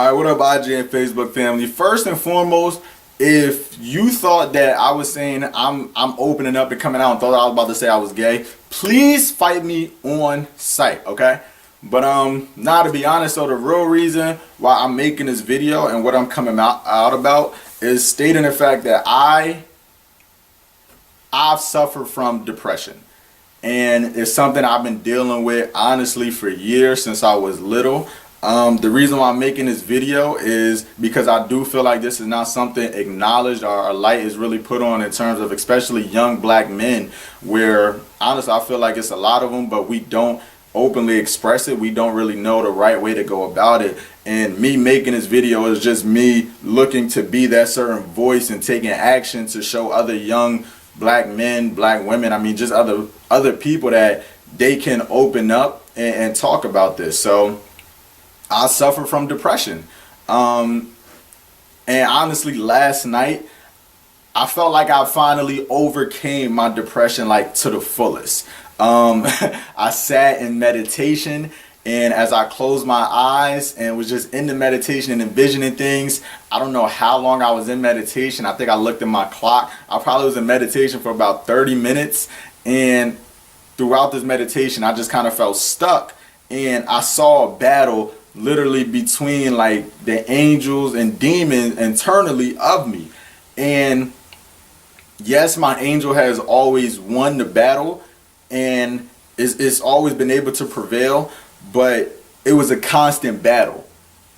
Alright, what up IG and Facebook family? First and foremost, if you thought that I was saying I'm opening up and coming out and thought I was about to say I was gay, please fight me on sight, okay? But now to be honest, so the real reason why I'm making this video and what I'm coming out about is stating the fact that I've suffered from depression. And it's something I've been dealing with honestly for years, since I was little. The reason why I'm making this video is because I do feel like this is not something acknowledged or a light is really put on in terms of especially young black men, where honestly I feel like it's a lot of them, but we don't openly express it. We don't really know the right way to go about it. And me making this video is just me looking to be that certain voice and taking action to show other young black men, black women, I mean just other people that they can open up and talk about this. So I suffer from depression. And honestly, last night, I felt like I finally overcame my depression like to the fullest. I sat in meditation, and as I closed my eyes and was just in the meditation and envisioning things, I don't know how long I was in meditation. I think I looked at my clock. I probably was in meditation for about 30 minutes. And throughout this meditation, I just kind of felt stuck. And I saw a battle literally between like the angels and demons internally of me. And yes, my angel has always won the battle and it's always been able to prevail, but it was a constant battle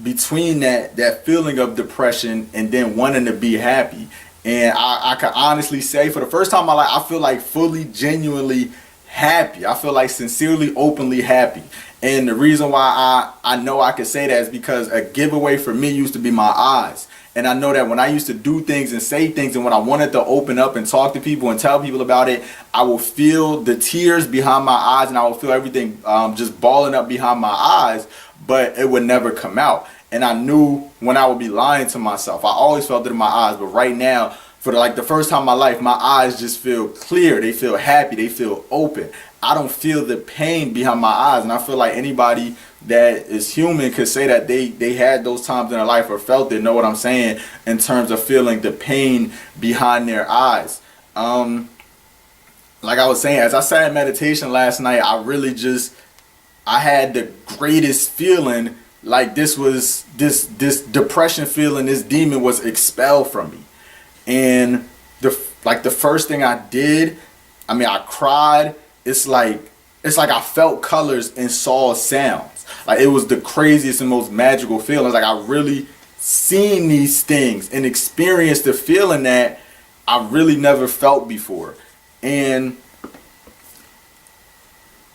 between that feeling of depression and then wanting to be happy. And I can honestly say for the first time in my life, I feel like fully, genuinely happy. I feel like sincerely, openly happy. And the reason why I know I can say that is because a giveaway for me used to be my eyes. And I know that when I used to do things and say things, and when I wanted to open up and talk to people and tell people about it, I will feel the tears behind my eyes, and I will feel everything just balling up behind my eyes, but it would never come out. And I knew when I would be lying to myself. I always felt it in my eyes, but right now, for the first time in my life, my eyes just feel clear. They feel happy. They feel open. I don't feel the pain behind my eyes. And I feel like anybody that is human could say that they had those times in their life or felt it, know what I'm saying, in terms of feeling the pain behind their eyes. Like I was saying, as I sat in meditation last night, I had the greatest feeling, like this depression feeling, this demon was expelled from me. And the first thing I did, I mean, I cried. It's like I felt colors and saw sounds. Like it was the craziest and most magical feeling. Like I really seen these things and experienced the feeling that I really never felt before. And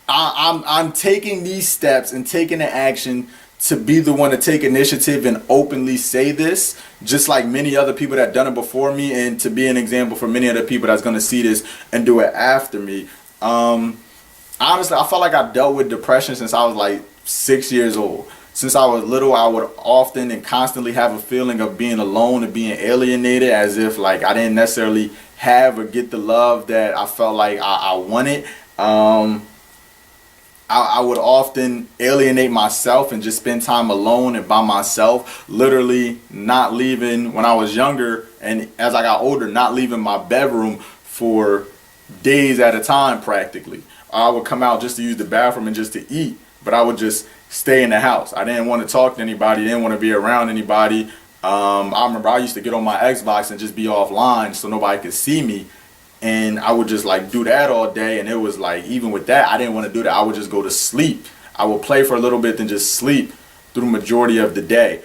I'm taking these steps and taking the action to be the one to take initiative and openly say this, just like many other people that done it before me, and to be an example for many other people that's going to see this and do it after me. Honestly, I felt like I dealt with depression since I was like 6 years old. Since I was little, I would often and constantly have a feeling of being alone and being alienated, as if like I didn't necessarily have or get the love that I felt like I wanted. I would often alienate myself and just spend time alone and by myself, literally not leaving when I was younger, and as I got older, not leaving my bedroom for days at a time practically. I would come out just to use the bathroom and just to eat, but I would just stay in the house. I didn't want to talk to anybody, didn't want to be around anybody. I remember I used to get on my Xbox and just be offline so nobody could see me. And I would just like do that all day, and it was like, even with that, I didn't want to do that. I would just go to sleep. I would play for a little bit, then just sleep through the majority of the day.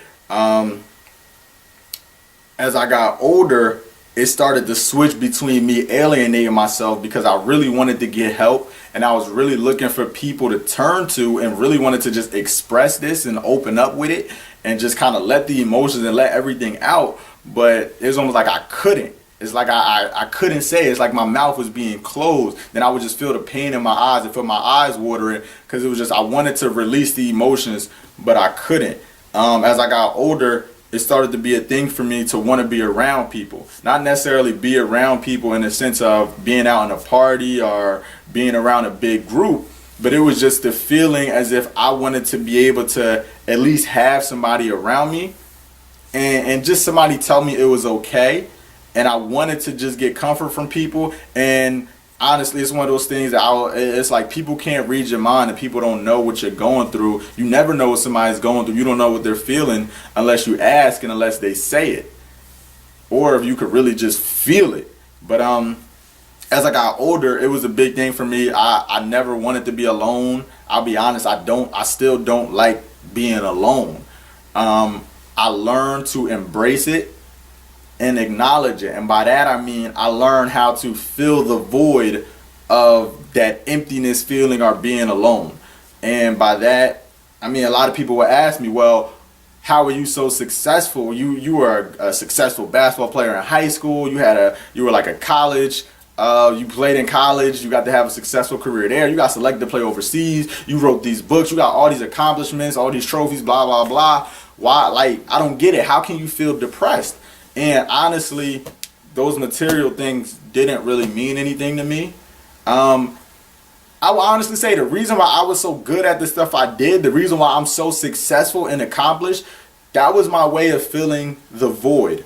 As I got older, it started to switch between me alienating myself because I really wanted to get help, and I was really looking for people to turn to, and really wanted to just express this and open up with it and just kind of let the emotions and let everything out. But it was almost like I couldn't. It's like I couldn't say it. It's like my mouth was being closed. Then I would just feel the pain in my eyes and feel my eyes watering, because it was just, I wanted to release the emotions, but I couldn't. As I got older, it started to be a thing for me to want to be around people. Not necessarily be around people in the sense of being out in a party or being around a big group, but it was just the feeling as if I wanted to be able to at least have somebody around me and just somebody tell me it was okay. And I wanted to just get comfort from people. And honestly, it's one of those things that it's like people can't read your mind and people don't know what you're going through. You never know what somebody's going through. You don't know what they're feeling unless you ask and unless they say it. Or if you could really just feel it. But as I got older, it was a big thing for me. I never wanted to be alone. I'll be honest, I still don't like being alone. I learned to embrace it and acknowledge it. And by that I mean I learned how to fill the void of that emptiness feeling or being alone. And by that I mean a lot of people would ask me, well, how were you so successful? You were a successful basketball player in high school. You were like a college. You played in college. You got to have a successful career there. You got selected to play overseas. You wrote these books. You got all these accomplishments, all these trophies, blah, blah, blah. Why? Like, I don't get it. How can you feel depressed? And honestly, those material things didn't really mean anything to me. I will honestly say the reason why I was so good at the stuff I did, the reason why I'm so successful and accomplished, that was my way of filling the void.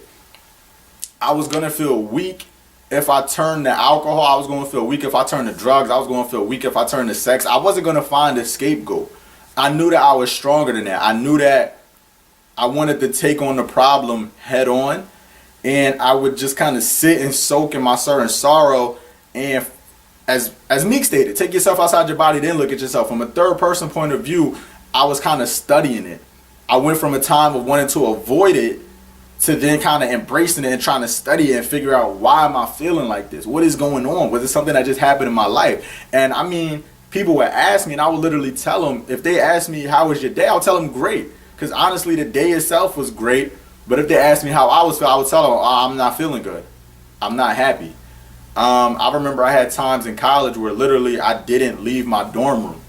I was going to feel weak if I turned to alcohol. I was going to feel weak if I turned to drugs. I was going to feel weak if I turned to sex. I wasn't going to find a scapegoat. I knew that I was stronger than that. I knew that I wanted to take on the problem head on. And I would just kind of sit and soak in my certain sorrow. And as Meek stated, take yourself outside your body, then look at yourself. From a third person point of view, I was kind of studying it. I went from a time of wanting to avoid it to then kind of embracing it and trying to study it and figure out, why am I feeling like this? What is going on? Was it something that just happened in my life? And I mean, people would ask me and I would literally tell them, if they ask me, how was your day? I'll tell them great. Because honestly, the day itself was great. But if they asked me how I was feeling, I would tell them, I'm not feeling good. I'm not happy. I remember I had times in college where literally I didn't leave my dorm room.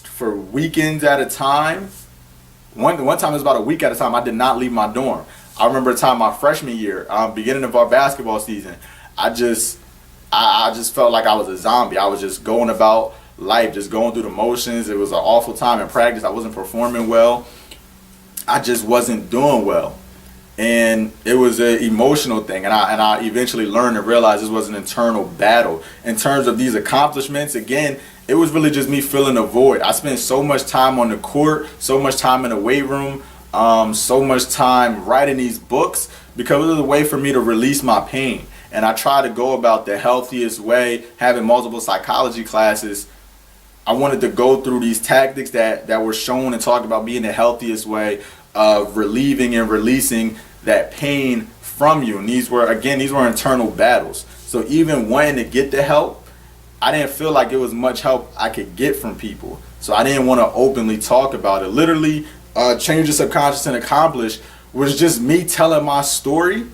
For weekends at a time, one time it was about a week at a time, I did not leave my dorm. I remember a time my freshman year, beginning of our basketball season, I just felt like I was a zombie. I was just going about life, just going through the motions. It was an awful time in practice. I wasn't performing well. I just wasn't doing well. And it was an emotional thing, and I eventually learned and realized this was an internal battle. In terms of these accomplishments, again, it was really just me filling a void. I spent so much time on the court, so much time in the weight room, so much time writing these books, because it was a way for me to release my pain. And I try to go about the healthiest way, having multiple psychology classes. I wanted to go through these tactics that were shown and talked about being the healthiest way of relieving and releasing that pain from you. And these were internal battles. So even wanting to get the help, I didn't feel like it was much help I could get from people. So I didn't want to openly talk about it. Literally, Change the Subconscious and Accomplish was just me telling my story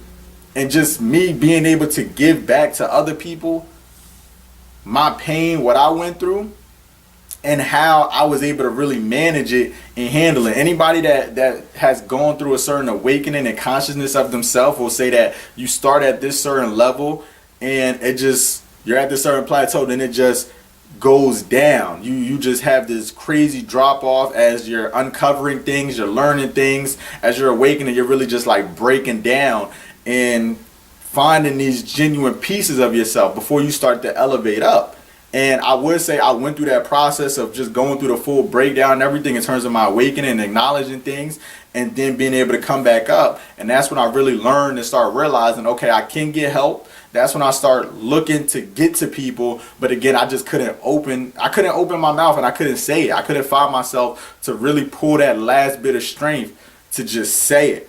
and just me being able to give back to other people my pain, what I went through, and how I was able to really manage it and handle it. Anybody that has gone through a certain awakening and consciousness of themselves will say that you start at this certain level and you're at this certain plateau, then it just goes down. You just have this crazy drop off as you're uncovering things, you're learning things, as you're awakening, you're really just like breaking down and finding these genuine pieces of yourself before you start to elevate up. And I would say I went through that process of just going through the full breakdown and everything in terms of my awakening and acknowledging things and then being able to come back up. And that's when I really learned and start realizing, okay, I can get help. That's when I start looking to get to people. But again, I couldn't open my mouth and I couldn't say it. I couldn't find myself to really pull that last bit of strength to just say it.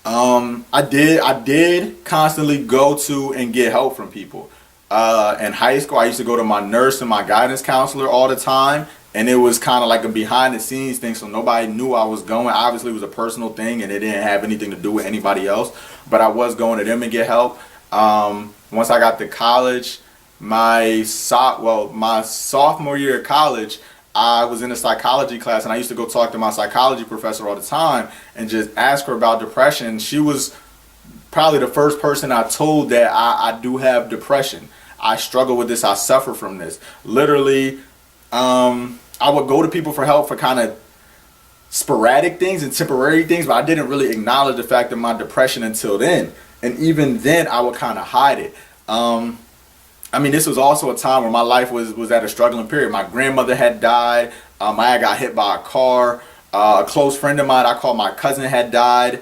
I did constantly go to and get help from people. In high school, I used to go to my nurse and my guidance counselor all the time, and it was kind of like a behind the scenes thing, so nobody knew I was going. Obviously, it was a personal thing, and it didn't have anything to do with anybody else, but I was going to them and get help. Once I got to college, my sophomore year of college, I was in a psychology class, and I used to go talk to my psychology professor all the time and just ask her about depression. She was probably the first person I told that I do have depression. I struggle with this. I suffer from this. Literally, I would go to people for help for kind of sporadic things and temporary things, but I didn't really acknowledge the fact of my depression until then. And even then, I would kind of hide it. I mean, this was also a time where my life was at a struggling period. My grandmother had died. I had got hit by a car. A close friend of mine, I called my cousin, had died.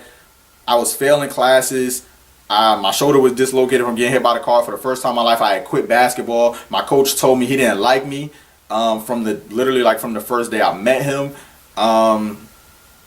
I was failing classes. My shoulder was dislocated from getting hit by the car. For the first time in my life, I had quit basketball. My coach told me he didn't like me from the first day I met him.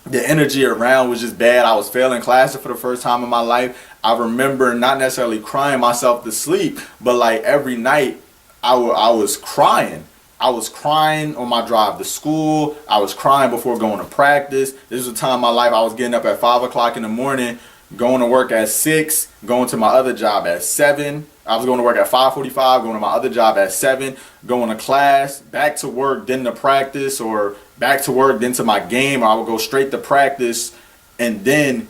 The energy around was just bad. I was failing classes for the first time in my life. I remember not necessarily crying myself to sleep, but like every night I was crying. I was crying on my drive to school. I was crying before going to practice. This was a time in my life I was getting up at 5 o'clock in the morning, going to work at 6, going to my other job at 7. I was going to work at 5:45, going to my other job at 7, going to class, back to work, then to practice, or back to work, then to my game. Or I would go straight to practice and then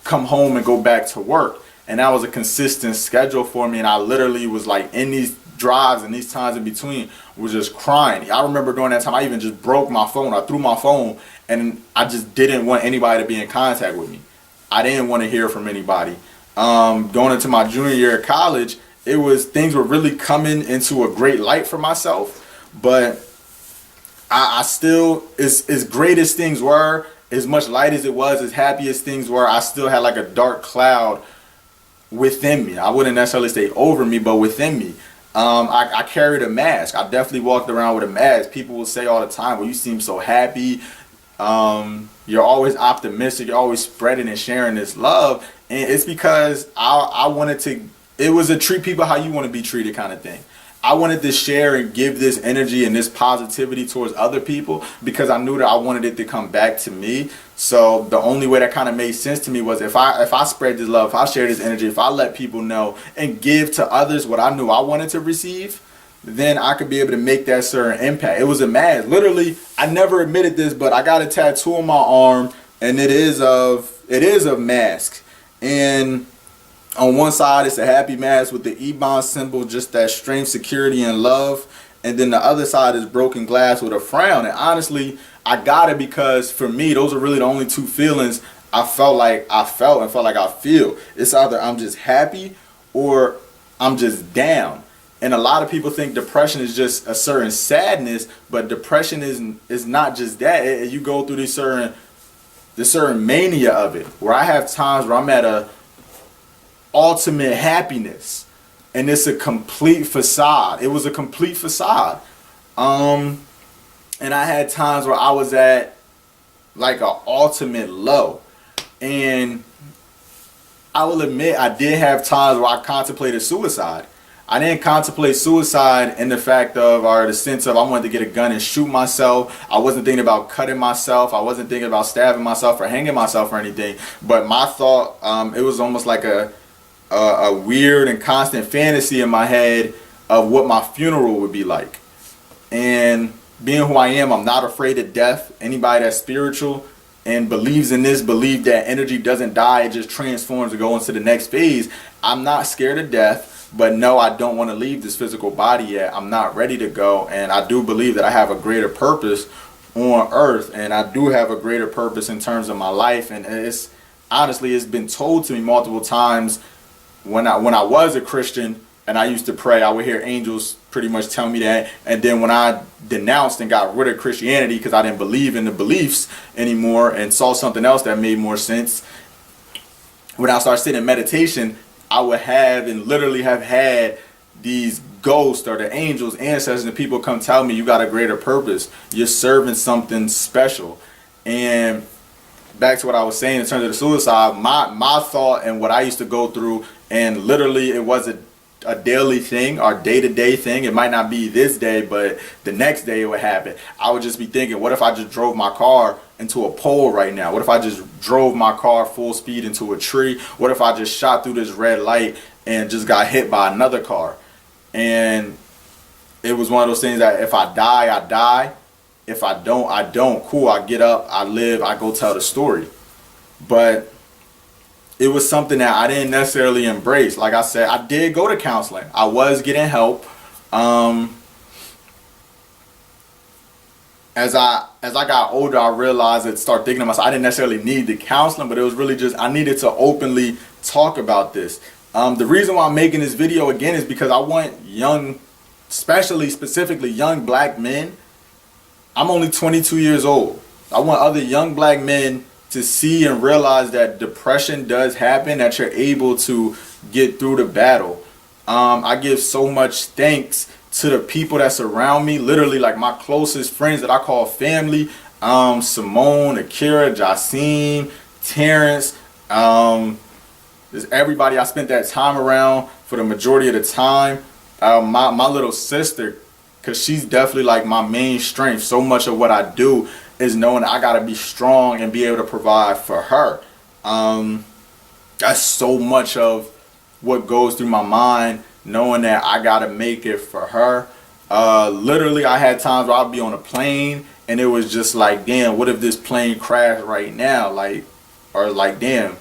come home and go back to work. And that was a consistent schedule for me. And I literally was like in these drives and these times in between was just crying. I remember during that time I even just broke my phone. I threw my phone and I just didn't want anybody to be in contact with me. I didn't want to hear from anybody. Going into my junior year of college, things were really coming into a great light for myself, but I still, as great as things were, as much light as it was, as happy as things were, I still had like a dark cloud within me. I wouldn't necessarily say over me, but within me. I carried a mask. I definitely walked around with a mask. People will say all the time, well, you seem so happy. You're always optimistic. You're always spreading and sharing this love. And it's because I wanted to, it was a treat people how you want to be treated kind of thing. I wanted to share and give this energy and this positivity towards other people because I knew that I wanted it to come back to me. So the only way that kind of made sense to me was if I spread this love, if I share this energy, if I let people know and give to others what I knew I wanted to receive, then I could be able to make that certain impact. It was a mask. Literally, I never admitted this, but I got a tattoo on my arm, and it is of mask. And on one side, it's a happy mask with the E-bond symbol, just that strength, security, and love. And then the other side is broken glass with a frown. And honestly, I got it because for me, those are really the only two feelings I felt like I feel. It's either I'm just happy or I'm just down. And a lot of people think depression is just a certain sadness, but depression is not just that. You go through this certain mania of it, where I have times where I'm at a ultimate happiness, and it's a complete facade. It was a complete facade. And I had times where I was at like an ultimate low. And I will admit I did have times where I contemplated suicide. I didn't contemplate suicide in the fact of, or the sense of I wanted to get a gun and shoot myself. I wasn't thinking about cutting myself. I wasn't thinking about stabbing myself or hanging myself or anything. But my thought, it was almost like a weird and constant fantasy in my head of what my funeral would be like. And being who I am, I'm not afraid of death. Anybody that's spiritual and believes in this, believe that energy doesn't die, it just transforms to go into the next phase. I'm not scared of death, but no, I don't want to leave this physical body yet. I'm not ready to go, and I do believe that I have a greater purpose on earth, and I do have a greater purpose in terms of my life. And it's been told to me multiple times when I was a Christian and I used to pray, I would hear angels pretty much tell me that. And then when I denounced and got rid of Christianity because I didn't believe in the beliefs anymore and saw something else that made more sense, when I started sitting in meditation, I would have and literally have had these ghosts or the angels, ancestors, and people come tell me, you got a greater purpose. You're serving something special. And back to what I was saying in terms of the suicide, my thought and what I used to go through, and literally it was a daily thing or day-to-day thing. It might not be this day, but the next day it would happen. I would just be thinking, what if I just drove my car into a pole right now? What if I just drove my car full speed into a tree? What if I just shot through this red light and just got hit by another car? And it was one of those things that if I die, I die. If I don't, I don't. Cool, I get up, I live, I go tell the story. But it was something that I didn't necessarily embrace. Like I said, I did go to counseling. I was getting help. as I got older, I realized that start thinking to myself, I didn't necessarily need the counseling, but it was really just I needed to openly talk about this. The reason why I'm making this video again is because I want young, specifically young black men. I'm only 22 years old. I want other young black men to see and realize that depression does happen, that you're able to get through the battle. I give so much thanks to the people that surround me, literally like my closest friends that I call family. Simone, Akira, Jacine, Terrence, just everybody I spent that time around for the majority of the time. My little sister, because she's definitely like my main strength. So much of what I do is knowing I gotta be strong and be able to provide for her. That's so much of what goes through my mind, knowing that I gotta make it for her. Literally, I had times where I'd be on a plane and it was just like, damn, what if this plane crashed right now? Or damn,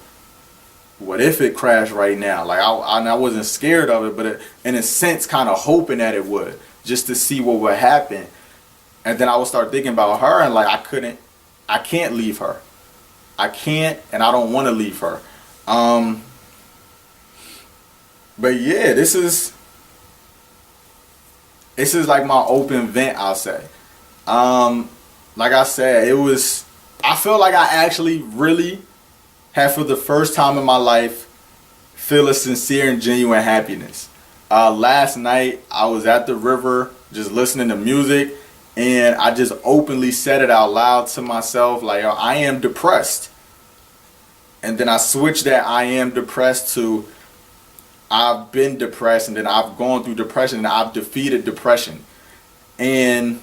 what if it crashed right now? Like I wasn't scared of it, but in a sense, kind of hoping that it would, just to see what would happen. And then I would start thinking about her, and like I can't leave her. I can't, and I don't want to leave her. But yeah, this is like my open vent, I'll say. Like I said, I feel like I actually really have, for the first time in my life, feel a sincere and genuine happiness. Last night I was at the river just listening to music, and I just openly said it out loud to myself, like, yo, I am depressed. And then I switched that I am depressed to I've been depressed, and then I've gone through depression, and I've defeated depression. And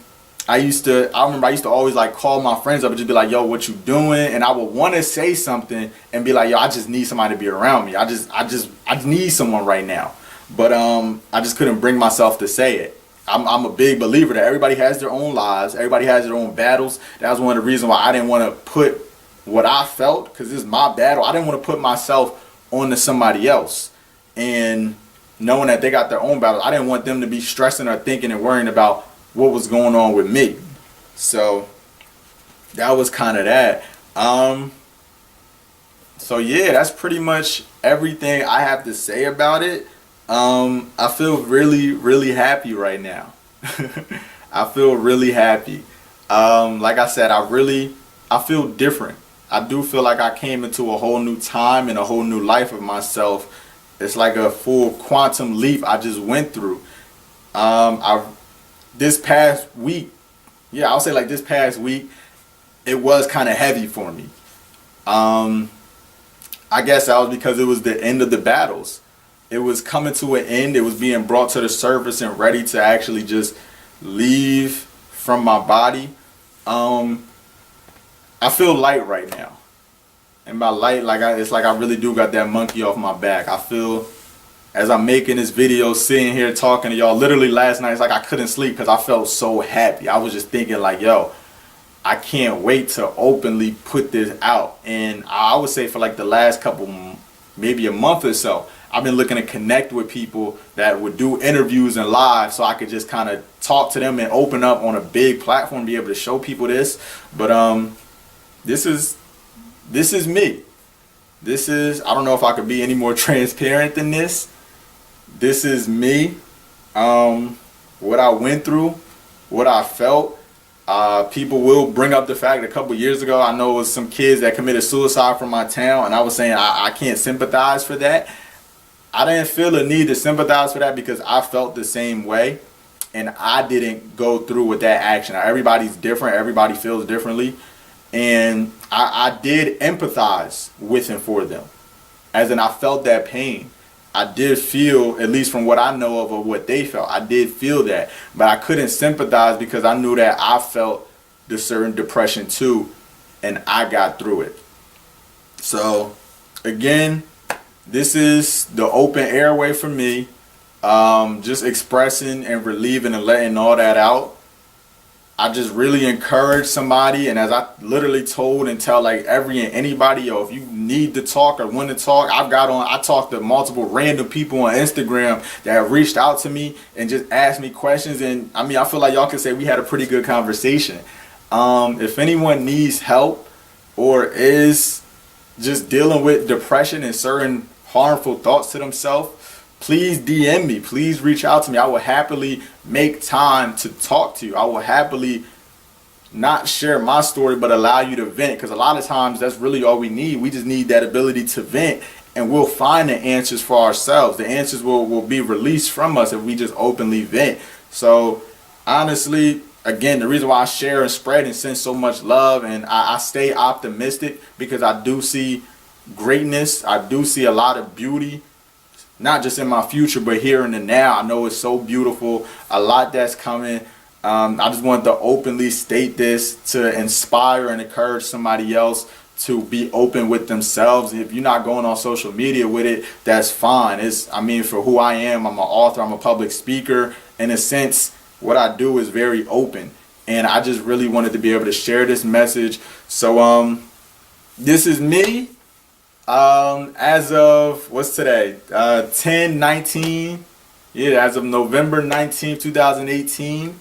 I remember I used to always like call my friends up and just be like, yo, what you doing? And I would want to say something and be like, yo, I just need somebody to be around me. I just need someone right now. But I just couldn't bring myself to say it. I'm a big believer that everybody has their own lives. Everybody has their own battles. That was one of the reasons why I didn't want to put what I felt, because this is my battle. I didn't want to put myself onto somebody else. And knowing that they got their own battles, I didn't want them to be stressing or thinking and worrying about what was going on with me. So that was kind of that. So yeah, that's pretty much everything I have to say about it. I feel really, really happy right now. I feel really happy. Like I said, I feel different. I do feel like I came into a whole new time and a whole new life of myself. It's like a full quantum leap I just went through. This past week, I'll say like this past week, it was kind of heavy for me. I guess that was because it was the end of the battles. It was coming to an end. It was being brought to the surface and ready to actually just leave from my body. I feel light right now. And by light, it's like I really do got that monkey off my back. I feel, as I'm making this video, sitting here talking to y'all, literally last night, it's like I couldn't sleep because I felt so happy. I was just thinking like, yo, I can't wait to openly put this out. And I would say for like the last couple, maybe a month or so, I've been looking to connect with people that would do interviews and live, so I could just kind of talk to them and open up on a big platform, be able to show people this. But this is me. I don't know if I could be any more transparent than this. This is me. What I went through, what I felt. People will bring up the fact a couple years ago, I know it was some kids that committed suicide from my town, and I was saying I can't sympathize for that. I didn't feel the need to sympathize for that because I felt the same way, and I didn't go through with that action. Everybody's different. Everybody feels differently. And I did empathize with and for them. As in, I felt that pain. I did feel, at least from what I know of what they felt, I did feel that. But I couldn't sympathize because I knew that I felt the certain depression too, and I got through it. So, again, this is the open airway for me. Just expressing and relieving and letting all that out. I just really encourage somebody, and as I literally told and tell like every and anybody, yo, if you need to talk or want to talk, I talked to multiple random people on Instagram that have reached out to me and just asked me questions, and I mean, I feel like y'all can say we had a pretty good conversation. If anyone needs help or is just dealing with depression and certain harmful thoughts to themselves, please DM me. Please reach out to me. I will happily make time to talk to you. I will happily not share my story, but allow you to vent, because a lot of times that's really all we need. We just need that ability to vent, and we'll find the answers for ourselves. The answers will be released from us if we just openly vent. So honestly, again, the reason why I share and spread and send so much love, and I stay optimistic, because I do see greatness. I do see a lot of beauty, not just in my future, but here in the now. I know it's so beautiful, a lot that's coming. I just wanted to openly state this to inspire and encourage somebody else to be open with themselves. If you're not going on social media with it, that's fine. For who I am, I'm an author, I'm a public speaker. In a sense, what I do is very open. And I just really wanted to be able to share this message. So this is me. As of, what's today? 10/19. Yeah, as of November 19th, 2018.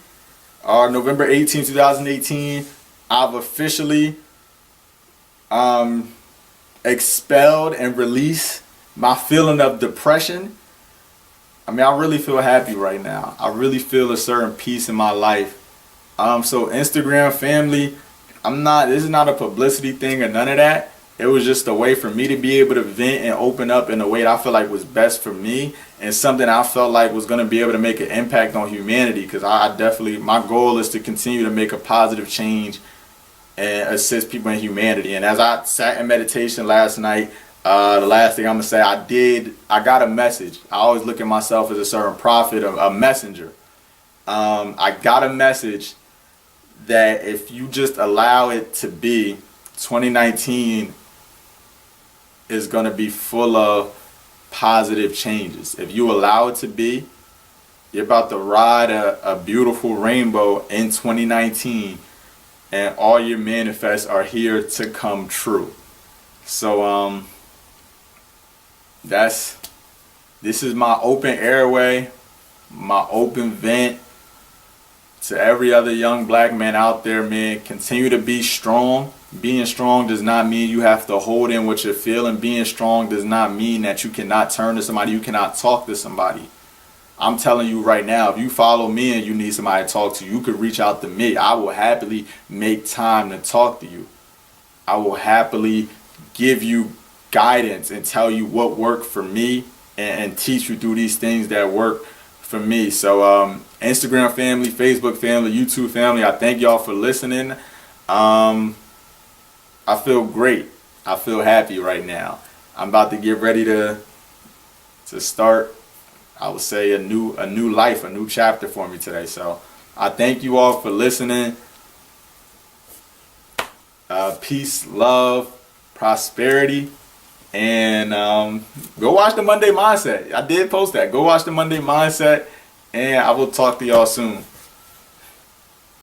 Or November 18th, 2018, I've officially expelled and released my feeling of depression. I really feel happy right now. I really feel a certain peace in my life. So Instagram family, this is not a publicity thing or none of that. It was just a way for me to be able to vent and open up in a way that I feel like was best for me, and something I felt like was going to be able to make an impact on humanity, because my goal is to continue to make a positive change and assist people in humanity. And as I sat in meditation last night, the last thing I'm going to say, I got a message. I always look at myself as a certain prophet, a messenger. I got a message that if you just allow it to be, 2019 is going to be full of positive changes. If you allow it to be, you're about to ride a beautiful rainbow in 2019, and all your manifests are here to come true. So this is my open airway, my open vent to every other young black man out there. Man, continue to be strong. Being strong does not mean you have to hold in what you're feeling. Being strong does not mean that you cannot turn to somebody, you cannot talk to somebody. I'm telling you right now, if you follow me and you need somebody to talk to, you could reach out to me. I will happily make time to talk to you. I will happily give you guidance and tell you what worked for me, and teach you through these things that work for me. So Instagram family, Facebook family, YouTube family, I thank y'all for listening. I feel great. I feel happy right now. I'm about to get ready to start, I would say, a new life, a new chapter for me today. So I thank you all for listening. Peace, love, prosperity, and go watch the Monday Mindset. I did post that. Go watch the Monday Mindset, and I will talk to y'all soon.